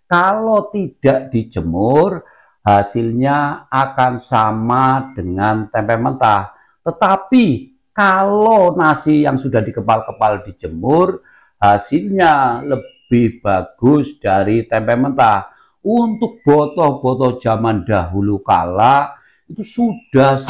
Kalau tidak dijemur, hasilnya akan sama dengan tempe mentah. Tetapi kalau nasi yang sudah dikepal-kepal dijemur, hasilnya lebih bagus dari tempe mentah. Untuk boto-boto zaman dahulu kala itu sudah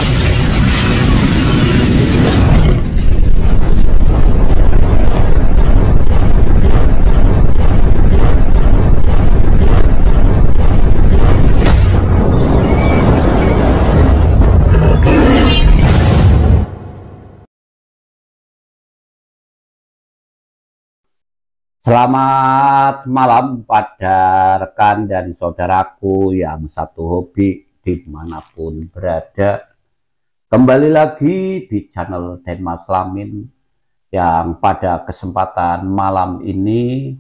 Selamat malam pada rekan dan saudaraku yang satu hobi dimanapun berada. Kembali lagi di channel Denmas Lamin, yang pada kesempatan malam ini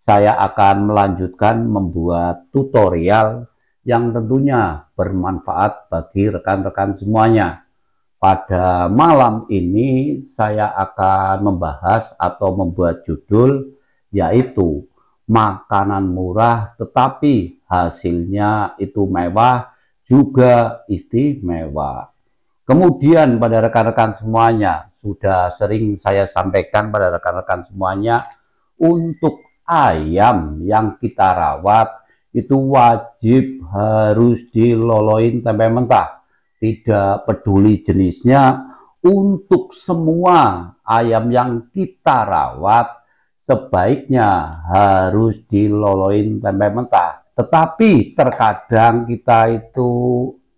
saya akan melanjutkan membuat tutorial yang tentunya bermanfaat bagi rekan-rekan semuanya. Pada malam ini saya akan membahas atau membuat judul, yaitu makanan murah tetapi hasilnya itu mewah juga istimewa. Kemudian pada rekan-rekan semuanya, sudah sering saya sampaikan pada rekan-rekan semuanya, untuk ayam yang kita rawat itu wajib harus diloloin tempe mentah, tidak peduli jenisnya. Untuk semua ayam yang kita rawat sebaiknya harus diloloin tempe mentah. Tetapi terkadang kita itu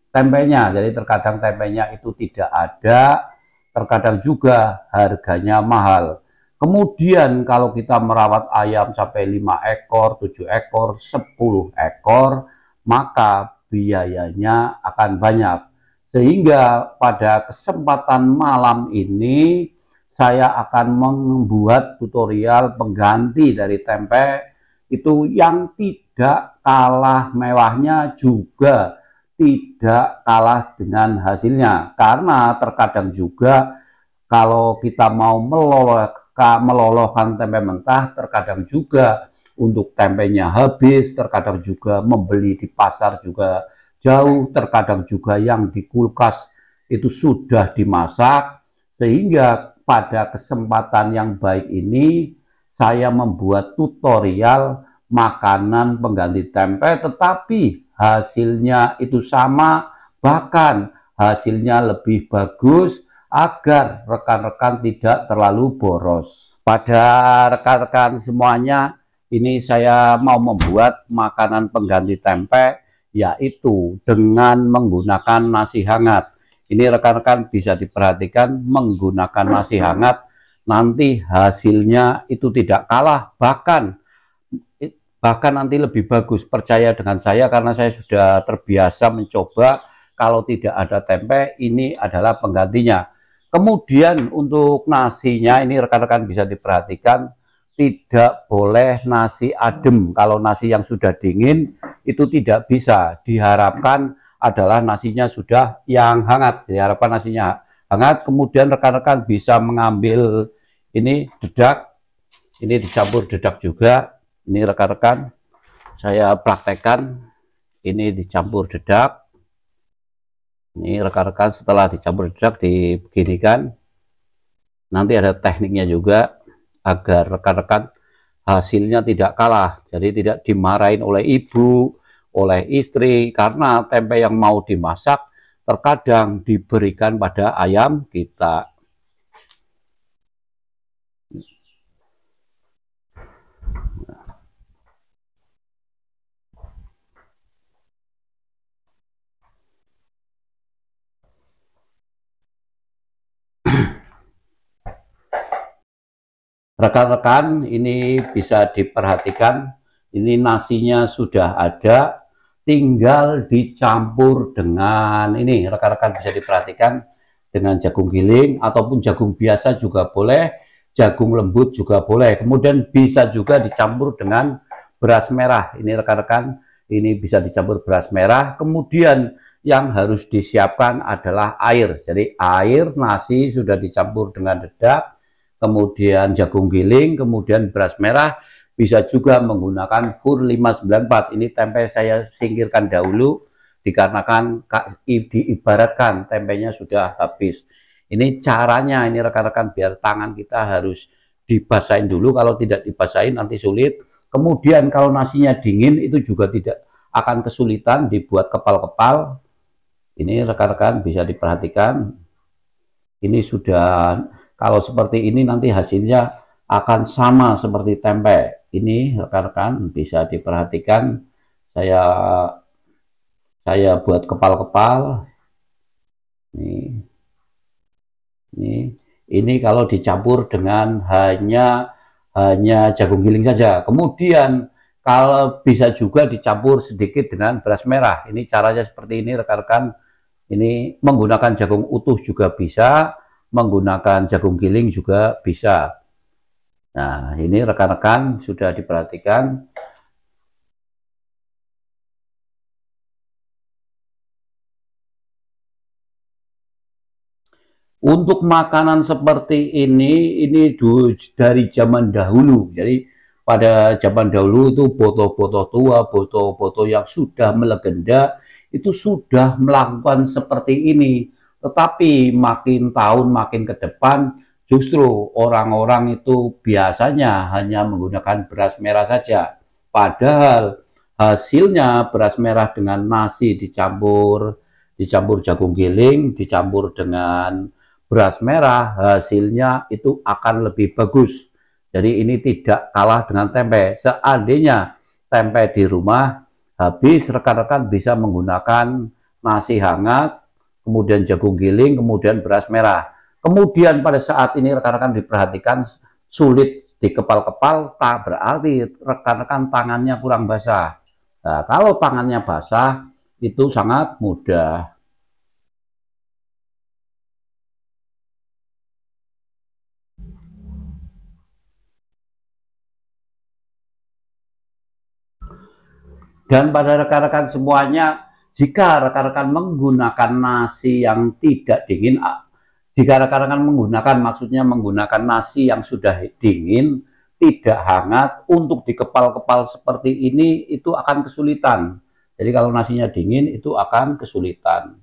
tempenya, jadi terkadang tempenya itu tidak ada, terkadang juga harganya mahal. Kemudian kalau kita merawat ayam sampai 5 ekor, 7 ekor, 10 ekor, maka biayanya akan banyak. Sehingga pada kesempatan malam ini saya akan membuat tutorial pengganti dari tempe itu yang tidak kalah mewahnya juga tidak kalah dengan hasilnya. Karena terkadang juga kalau kita mau meloloskan tempe mentah, terkadang juga untuk tempenya habis, terkadang juga membeli di pasar juga jauh, terkadang juga yang di kulkas itu sudah dimasak. Sehingga pada kesempatan yang baik ini saya membuat tutorial makanan pengganti tempe tetapi hasilnya itu sama, bahkan hasilnya lebih bagus agar rekan-rekan tidak terlalu boros. Pada rekan-rekan semuanya, ini saya mau membuat makanan pengganti tempe, yaitu dengan menggunakan nasi hangat. Ini rekan-rekan bisa diperhatikan, menggunakan nasi hangat nanti hasilnya itu tidak kalah, bahkan nanti lebih bagus. Percaya dengan saya karena saya sudah terbiasa mencoba. Kalau tidak ada tempe, ini adalah penggantinya. Kemudian untuk nasinya ini rekan-rekan bisa diperhatikan, tidak boleh nasi adem. Kalau nasi yang sudah dingin itu tidak bisa, diharapkan adalah nasinya sudah yang hangat, diharapkan nasinya hangat. Kemudian rekan-rekan bisa mengambil ini dedak, ini dicampur dedak juga. Ini rekan-rekan saya praktekkan, ini dicampur dedak. Ini rekan-rekan setelah dicampur dedak dibeginikan. Nanti ada tekniknya juga agar rekan-rekan hasilnya tidak kalah, jadi tidak dimarahin oleh ibu, oleh istri, karena tempe yang mau dimasak terkadang diberikan pada ayam kita. Rekan-rekan ini bisa diperhatikan, ini nasinya sudah ada, tinggal dicampur dengan ini. Rekan-rekan bisa diperhatikan dengan jagung giling ataupun jagung biasa juga boleh, jagung lembut juga boleh. Kemudian bisa juga dicampur dengan beras merah. Ini rekan-rekan, ini bisa dicampur beras merah. Kemudian yang harus disiapkan adalah air. Jadi air, nasi sudah dicampur dengan dedak, kemudian jagung giling, kemudian beras merah. bisa juga menggunakan FUR 594. Ini tempe saya singkirkan dahulu dikarenakan diibaratkan tempenya sudah habis. Ini caranya, ini rekan-rekan, biar tangan kita harus dibasahin dulu. Kalau tidak dibasahin nanti sulit. Kemudian kalau nasinya dingin itu juga tidak akan kesulitan dibuat kepal-kepal. Ini rekan-rekan bisa diperhatikan. Ini sudah, kalau seperti ini nanti hasilnya akan sama seperti tempe. Ini rekan-rekan bisa diperhatikan. Saya buat kepal-kepal. Ini kalau dicampur dengan hanya jagung giling saja. Kemudian kalau bisa juga dicampur sedikit dengan beras merah. Ini caranya seperti ini rekan-rekan. Ini menggunakan jagung utuh juga bisa, menggunakan jagung giling juga bisa. Nah, ini rekan-rekan sudah diperhatikan. Untuk makanan seperti ini dari zaman dahulu. Jadi pada zaman dahulu itu boto-boto tua, boto-boto yang sudah melegenda itu sudah melakukan seperti ini. Tetapi makin tahun makin ke depan justru orang-orang itu biasanya hanya menggunakan beras merah saja. Padahal hasilnya beras merah dengan nasi dicampur jagung giling, dicampur dengan beras merah, hasilnya itu akan lebih bagus. Jadi ini tidak kalah dengan tempe. Seandainya tempe di rumah habis, rekan-rekan bisa menggunakan nasi hangat, kemudian jagung giling, kemudian beras merah. Kemudian pada saat ini rekan-rekan diperhatikan sulit di kepal-kepal, berarti rekan-rekan tangannya kurang basah. Nah, kalau tangannya basah itu sangat mudah. Dan pada rekan-rekan semuanya, jika rekan-rekan menggunakan nasi yang tidak dingin, jika rekan-rekan menggunakan, maksudnya menggunakan nasi yang sudah dingin, tidak hangat, untuk di kepal-kepal seperti ini, itu akan kesulitan. Jadi kalau nasinya dingin, itu akan kesulitan.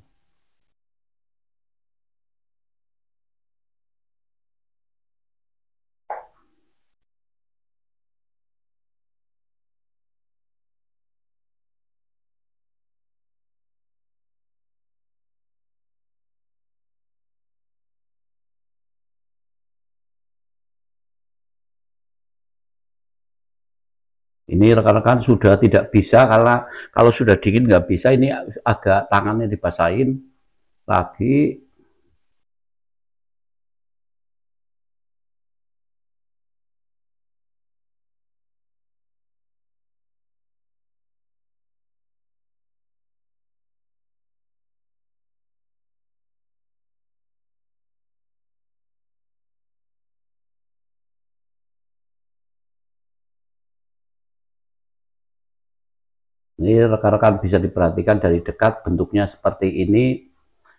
Ini rekan-rekan sudah tidak bisa, karena kalau sudah dingin nggak bisa. Ini agak tangannya dibasahin lagi. Ini rekan-rekan bisa diperhatikan dari dekat, bentuknya seperti ini.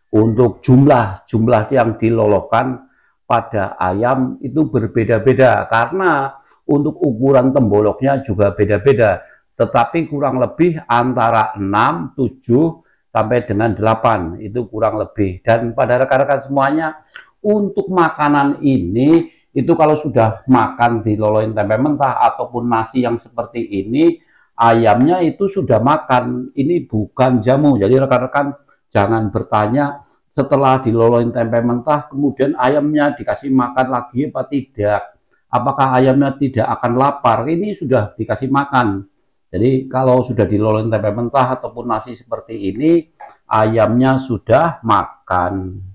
Untuk jumlah yang diloloskan pada ayam itu berbeda-beda, karena untuk ukuran temboloknya juga beda-beda, tetapi kurang lebih antara 6, 7 sampai dengan 8 itu kurang lebih. Dan pada rekan-rekan semuanya, untuk makanan ini itu kalau sudah makan diloloin tempe mentah ataupun nasi yang seperti ini, ayamnya itu sudah makan. Ini bukan jamu. Jadi rekan-rekan jangan bertanya setelah diloloin tempe mentah kemudian ayamnya dikasih makan lagi apa tidak. Apakah ayamnya tidak akan lapar? Ini sudah dikasih makan. Jadi kalau sudah diloloin tempe mentah ataupun nasi seperti ini, ayamnya sudah makan.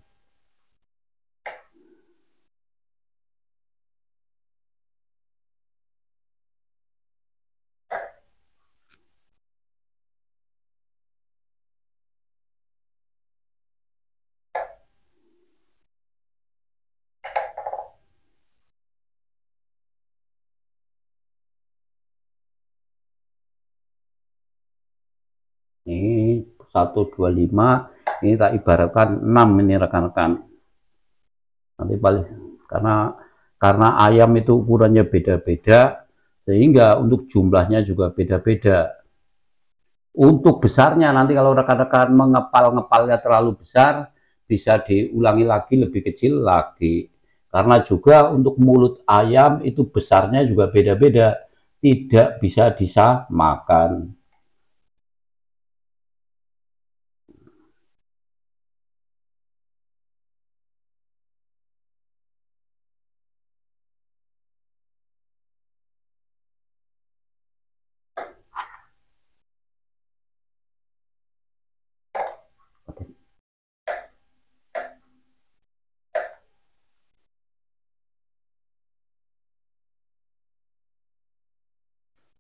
Ini 125, ini tak ibaratkan 6 ini rekan-rekan. Nanti paling karena ayam itu ukurannya beda-beda, sehingga untuk jumlahnya juga beda-beda. Untuk besarnya nanti kalau rekan-rekan mengepal-ngepalnya terlalu besar, bisa diulangi lagi lebih kecil lagi. Karena juga untuk mulut ayam itu besarnya juga beda-beda, tidak bisa disamakan.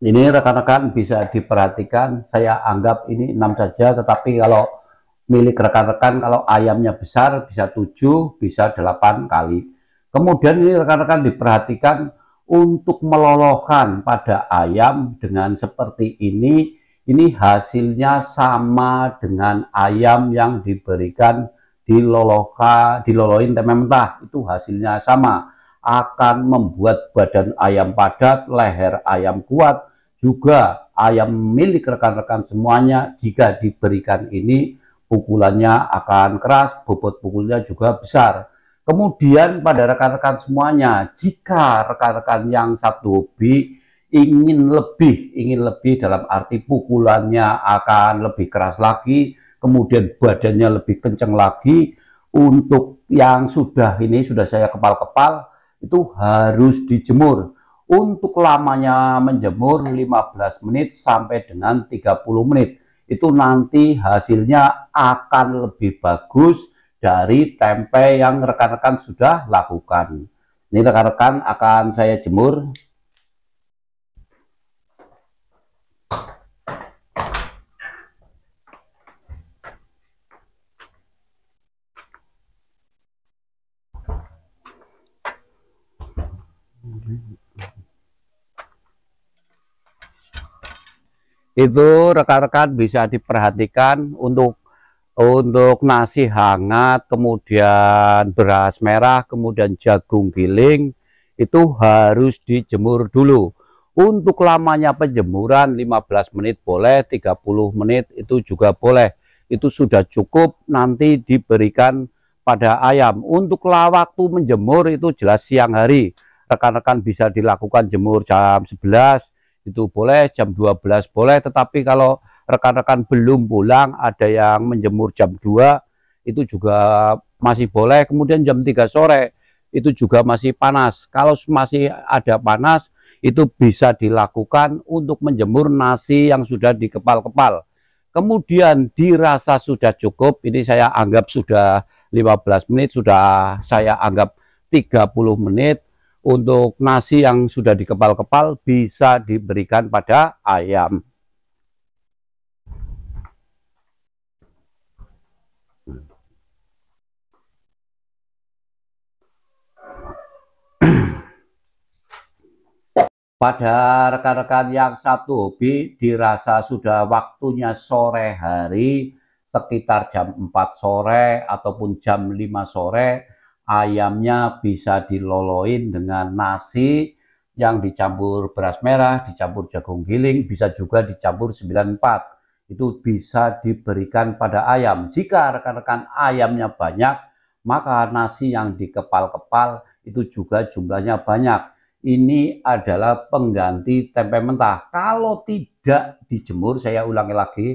Ini rekan-rekan bisa diperhatikan, saya anggap ini 6 saja, tetapi kalau milik rekan-rekan kalau ayamnya besar bisa 7, bisa 8 kali. Kemudian ini rekan-rekan diperhatikan untuk melolohkan pada ayam dengan seperti ini hasilnya sama dengan ayam yang diberikan dilolohin tempe mentah, itu hasilnya sama, akan membuat badan ayam padat, leher ayam kuat, juga ayam milik rekan-rekan semuanya jika diberikan ini pukulannya akan keras, bobot pukulnya juga besar. Kemudian pada rekan-rekan semuanya, jika rekan-rekan yang satu hobi ingin lebih dalam arti pukulannya akan lebih keras lagi, kemudian badannya lebih kencang lagi, untuk yang sudah saya kepal-kepal itu harus dijemur. Untuk lamanya menjemur 15 menit sampai dengan 30 menit. Itu nanti hasilnya akan lebih bagus dari tempe yang rekan-rekan sudah lakukan. Ini rekan-rekan akan saya jemur. Itu rekan-rekan bisa diperhatikan untuk nasi hangat, kemudian beras merah, kemudian jagung giling, itu harus dijemur dulu. Untuk lamanya penjemuran 15 menit boleh, 30 menit itu juga boleh. Itu sudah cukup nanti diberikan pada ayam. Untuk waktu menjemur itu jelas siang hari. Rekan-rekan bisa dilakukan jemur jam 11, itu boleh, jam 12 boleh, tetapi kalau rekan-rekan belum pulang, ada yang menjemur jam 2, itu juga masih boleh. Kemudian jam 3 sore, itu juga masih panas. Kalau masih ada panas, itu bisa dilakukan untuk menjemur nasi yang sudah dikepal-kepal. Kemudian dirasa sudah cukup, ini saya anggap sudah 15 menit, sudah saya anggap 30 menit, untuk nasi yang sudah dikepal-kepal bisa diberikan pada ayam. Pada rekan-rekan yang satu hobi dirasa sudah waktunya sore hari, sekitar jam 4 sore ataupun jam 5 sore, ayamnya bisa diloloin dengan nasi yang dicampur beras merah, dicampur jagung giling, bisa juga dicampur 94. Itu bisa diberikan pada ayam. Jika rekan-rekan ayamnya banyak, maka nasi yang dikepal-kepal itu juga jumlahnya banyak. Ini adalah pengganti tempe mentah. Kalau tidak dijemur, saya ulangi lagi,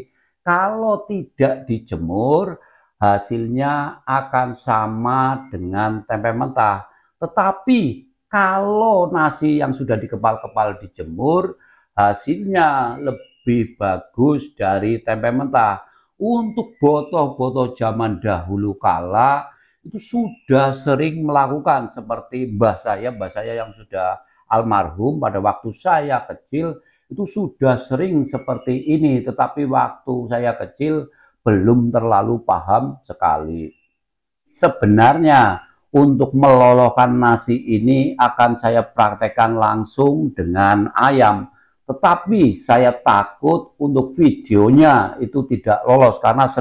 kalau tidak dijemur, hasilnya akan sama dengan tempe mentah. Tetapi kalau nasi yang sudah dikepal-kepal dijemur, hasilnya lebih bagus dari tempe mentah. Untuk botoh-botoh zaman dahulu kala, itu sudah sering melakukan seperti mbah saya yang sudah almarhum pada waktu saya kecil, itu sudah sering seperti ini, tetapi waktu saya kecil belum terlalu paham sekali. Sebenarnya untuk melolohkan nasi ini akan saya praktekkan langsung dengan ayam, tetapi saya takut untuk videonya itu tidak lolos karena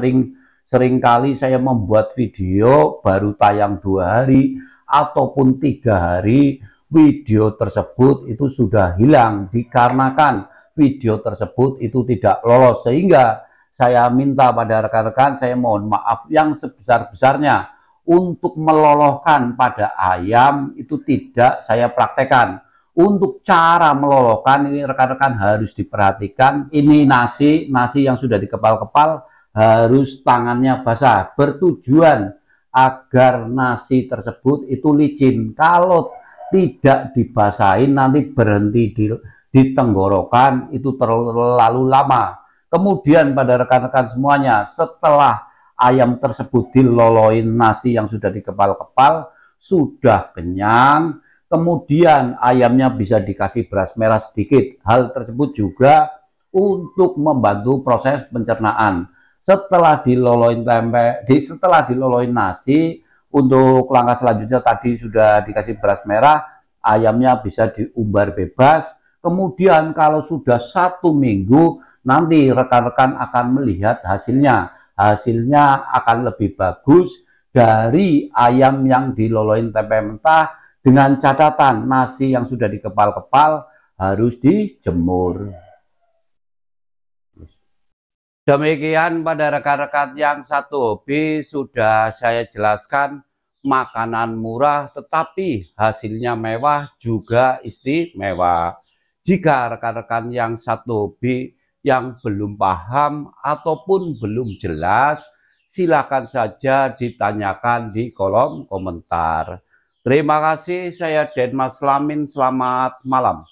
seringkali saya membuat video baru tayang 2 hari ataupun 3 hari video tersebut itu sudah hilang dikarenakan video tersebut itu tidak lolos, sehingga saya minta pada rekan-rekan, saya mohon maaf yang sebesar-besarnya untuk meloloskan pada ayam itu tidak saya praktekkan. Untuk cara meloloskan ini rekan-rekan harus diperhatikan. Ini nasi yang sudah dikepal-kepal harus tangannya basah, bertujuan agar nasi tersebut itu licin. Kalau tidak dibasahin nanti berhenti di tenggorokan itu terlalu lama. Kemudian pada rekan-rekan semuanya, setelah ayam tersebut diloloin nasi yang sudah dikepal-kepal, sudah kenyang, kemudian ayamnya bisa dikasih beras merah sedikit. Hal tersebut juga untuk membantu proses pencernaan. Setelah diloloin setelah diloloin nasi, untuk langkah selanjutnya tadi sudah dikasih beras merah, ayamnya bisa diumbar bebas. Kemudian kalau sudah 1 minggu, nanti rekan-rekan akan melihat hasilnya. Hasilnya akan lebih bagus dari ayam yang diloloin tempe mentah, dengan catatan nasi yang sudah dikepal-kepal harus dijemur. Demikian pada rekan-rekan yang satu hobi, sudah saya jelaskan makanan murah tetapi hasilnya mewah juga istimewa. Jika rekan-rekan yang satu hobi yang belum paham ataupun belum jelas, silakan saja ditanyakan di kolom komentar. Terima kasih, saya Denmas Lamin, selamat malam.